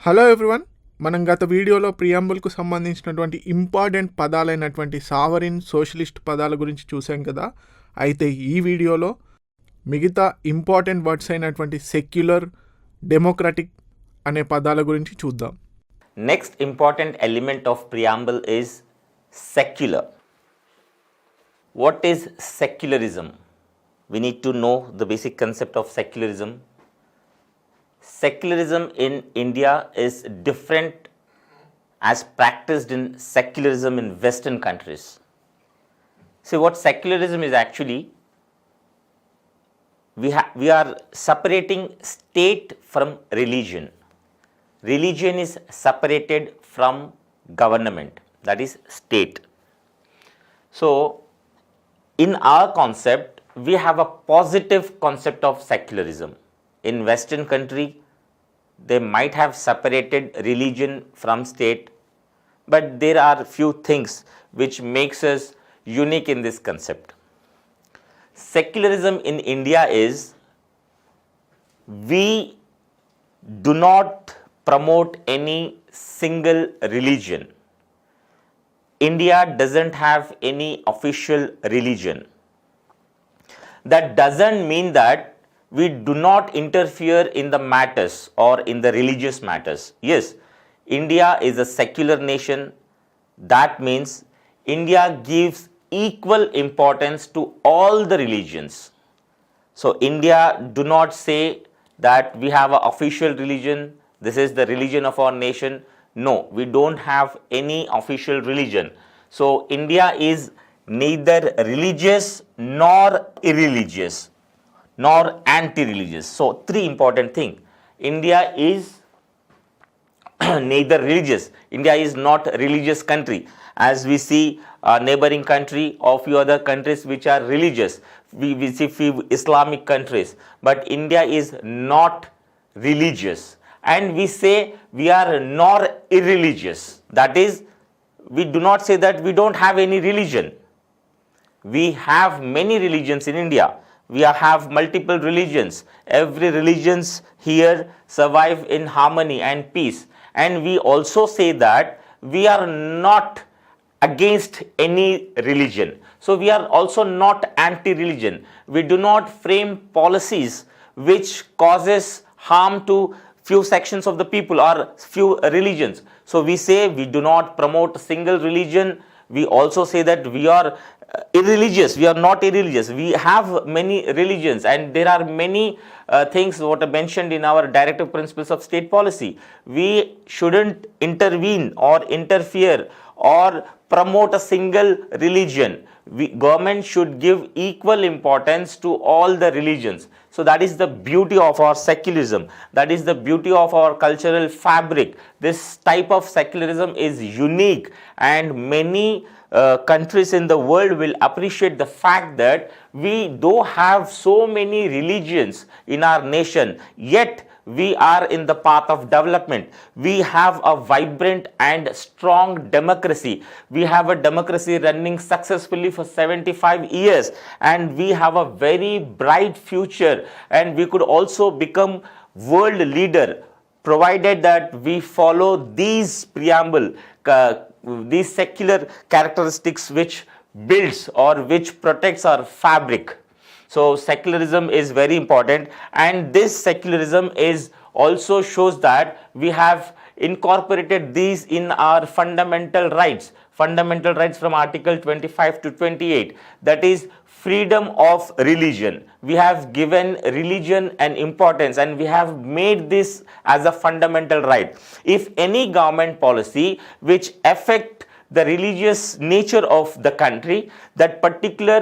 Hello everyone, మనం గత వీడియోలో ప్రియాంబుల్కు సంబంధించినటువంటి ఇంపార్టెంట్ పదాలైనటువంటి సావరిన్, సోషలిస్ట్ పదాల గురించి చూసాం కదా. అయితే ఈ వీడియోలో మిగతా ఇంపార్టెంట్ వర్డ్స్ అయినటువంటి సెక్యులర్, డెమోక్రటిక్ అనే పదాల గురించి చూద్దాం. Next important element of preamble is secular. What is secularism? We need to know the basic concept of secularism. Secularism in India is different as practiced in secularism in Western countries. See, what secularism is actually, we are separating state from religion. Religion is separated from government, that is state. So, in our concept, we have a positive concept of secularism. In Western country, they might have separated religion from state, but there are few things which makes us unique in this concept. Secularism in India is, we do not promote any single religion. India doesn't have any official religion. That doesn't mean that we do not interfere in the matters or in the religious matters. Yes, India is a secular nation. That means India gives equal importance to all the religions. So India do not say that we have an official religion, this is the religion of our nation. No, we don't have any official religion. So India is neither religious nor irreligious, nor anti-religious. So three important things. India is neither religious. India is not a religious country. As we see neighboring country or few other countries which are religious. We see few Islamic countries. But India is not religious. And we say we are nor irreligious. That is, we do not say that we don't have any religion. We have many religions in India. We have multiple religions. Every religions here survive in harmony and peace. And we also say that we are not against any religion. So we are also not anti-religion. We do not frame policies which causes harm to few sections of the people or few religions. So we say we do not promote a single religion. We also say that we are irreligious. We are not irreligious. We have many religions, and there are many things what are mentioned in our directive principles of state policy. We shouldn't intervene or interfere or promote a single religion. Government should give equal importance to all the religions. So that is the beauty of our secularism. That is the beauty of our cultural fabric. This type of secularism is unique, and many countries in the world will appreciate the fact that we do have so many religions in our nation, yet we are in the path of development. We have a vibrant and strong democracy. We have a democracy running successfully for 75 years, and we have a very bright future, and we could also become world leader provided that we follow these preamble, these secular characteristics which builds or which protects our fabric. So secularism is very important, and this secularism is also shows that we have incorporated these in our fundamental rights from Article 25 to 28. That is freedom of religion. We have given religion an importance, and we have made this as a fundamental right. If any government policy which affect the religious nature of the country, that particular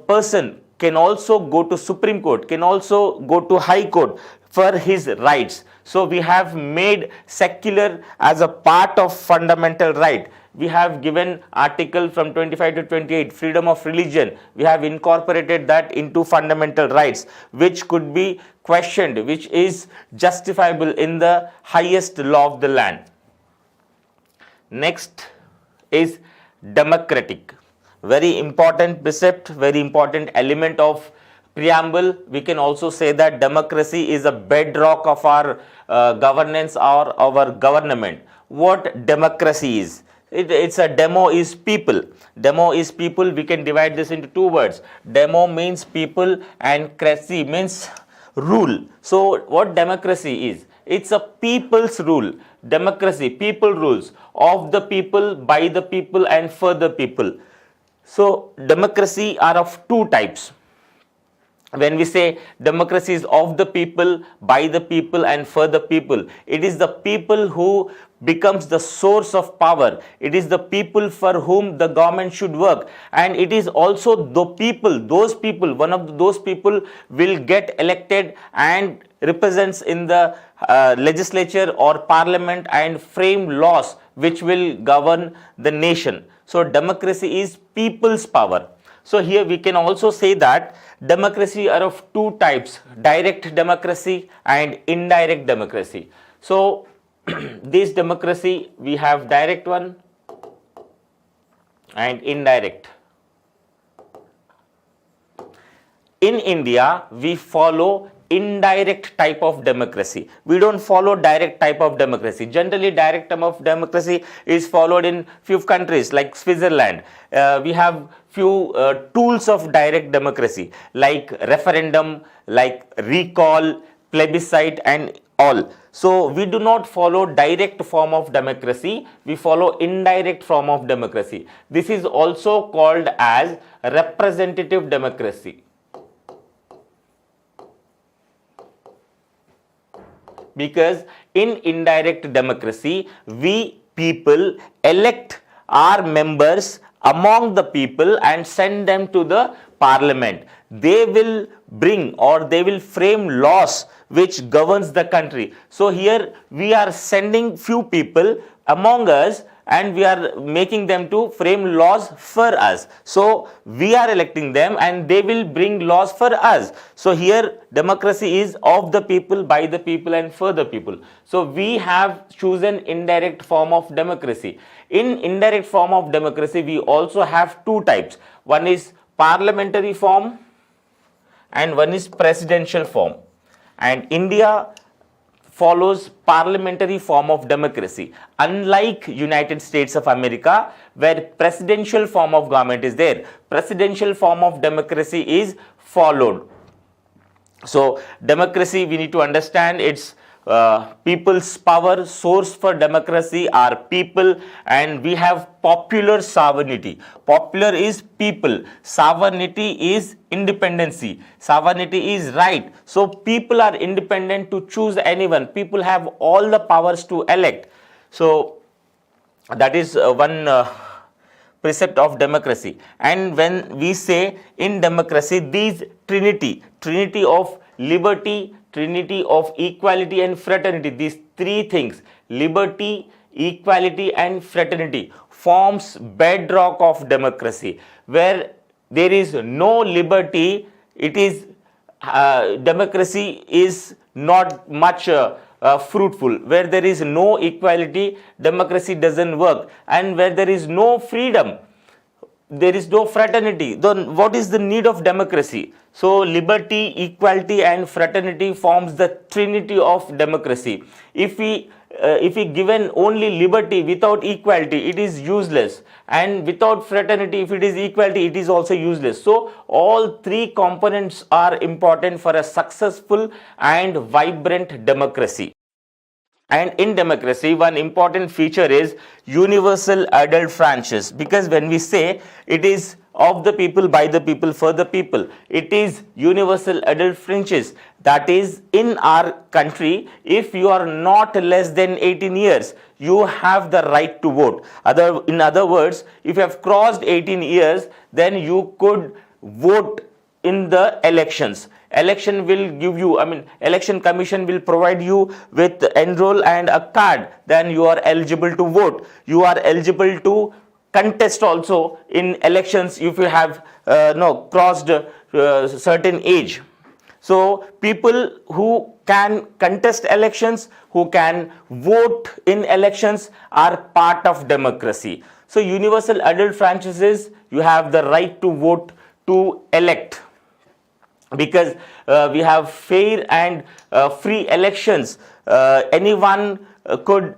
person can also go to Supreme Court, can also go to High Court for his rights. So we have made secular as a part of fundamental right. We have given article from 25 to 28, freedom of religion. We have incorporated that into fundamental rights, which could be questioned, which is justifiable in the highest law of the land. Next is democratic. Very important precept, very important element of preamble, we can also say that democracy is a bedrock of our governance or our government. What democracy is? It's a demo is people. Demo is people. We can divide this into two words. Demo means people and cracy means rule. So what democracy is? It's a people's rule. Democracy, people rules, of the people, by the people and for the people. So democracy are of two types. When we say democracy is of the people, by the people and for the people, it is the people who becomes the source of power. It is the people for whom the government should work, and it is also the people, those people, one of those people will get elected and represents in the legislature or parliament and frame laws which will govern the nation. So democracy is people's power. So here we can also say that democracy are of two types, direct democracy and indirect democracy. So this democracy, we have direct one and indirect. In India, we follow indirect type of democracy. We don't follow direct type of democracy. Generally, direct type of democracy is followed in few countries like Switzerland. We have few tools of direct democracy like referendum, like recall, plebiscite and all. So we do not follow direct form of democracy, we follow indirect form of democracy. This is also called as representative democracy. Because in indirect democracy, we people elect our members among the people and send them to the parliament. They will bring or they will frame laws which governs the country. So here we are sending few people among us and we are making them to frame laws for us. So we are electing them and they will bring laws for us. So here democracy is of the people, by the people and for the people. So we have chosen indirect form of democracy. In indirect form of democracy, we also have two types. One is parliamentary form and one is presidential form. And India follows parliamentary form of democracy, unlike United States of America where presidential form of government is there. Presidential form of democracy is followed. So democracy, we need to understand its people's power. Source for democracy are people, and we have popular sovereignty. Popular is people, sovereignty is independency, sovereignty is right. So people are independent to choose anyone, people have all the powers to elect. So that is one precept of democracy. And when we say in democracy, these trinity of liberty, trinity of equality and fraternity, these three things, liberty, equality and fraternity, forms bedrock of democracy. Where there is no liberty, it is democracy is not much fruitful. Where there is no equality, democracy doesn't work. And where there is no freedom, there is no fraternity, then what is the need of democracy? So liberty, equality and fraternity forms the trinity of democracy. If we given only liberty without equality, it is useless, and without fraternity, if it is equality, it is also useless. So all three components are important for a successful and vibrant democracy. And in democracy, one important feature is universal adult franchise, because when we say it is of the people, by the people, for the people, it is universal adult franchise. That is, in our country, if you are not less than 18 years, you have the right to vote. In other words, if you have crossed 18 years, then you could vote in the elections. Election will give you, election commission will provide you with enroll and a card, then you are eligible to vote. You are eligible to contest also in elections if you have crossed certain age. So people who can contest elections, who can vote in elections are part of democracy. So universal adult franchises, you have the right to vote to elect. because we have fair and free elections. Anyone could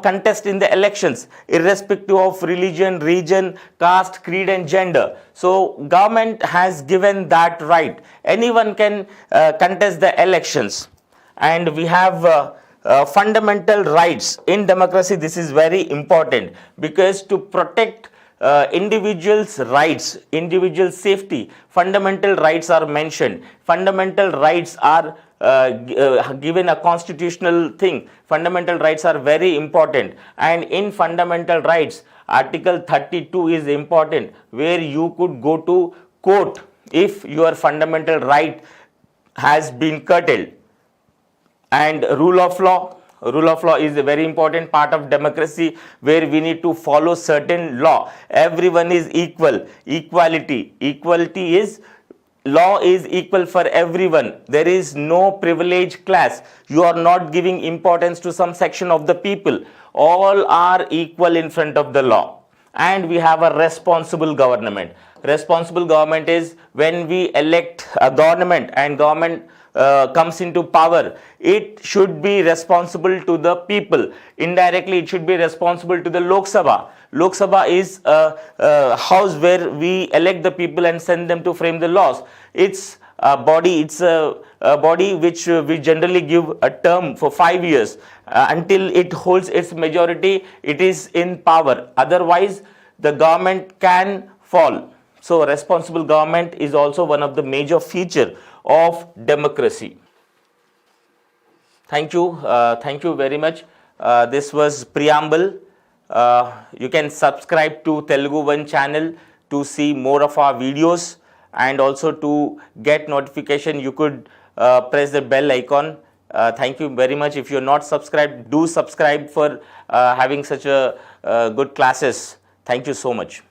contest in the elections irrespective of religion, region, caste, creed and gender. So government has given that right. Anyone can contest the elections. And we have fundamental rights in democracy. This is very important, because to protect individuals' rights, individual safety, fundamental rights are mentioned. Fundamental rights are given a constitutional thing. Fundamental rights are very important, and in fundamental rights, Article 32 is important, where you could go to court if your fundamental right has been curtailed. And rule of law is a very important part of democracy, where we need to follow certain law. Everyone is equal. Equality is law is equal for everyone. There is no privileged class. You are not giving importance to some section of the people. All are equal in front of the law. And we have a responsible government. Responsible government is when we elect a government, and government comes into power, it should be responsible to the people. Indirectly, it should be responsible to the Lok Sabha. Lok Sabha is a house where we elect the people and send them to frame the laws. It's a body. It's a body which we generally give a term for 5 years until it holds its majority. It is in power. Otherwise, the government can fall. So responsible government is also one of the major feature of democracy. Thank you very much. This was Preamble. You can subscribe to Telugu One channel to see more of our videos, and also to get notification you could press the bell icon. Thank you very much. If you're not subscribed, do subscribe for having such a good classes. Thank you so much.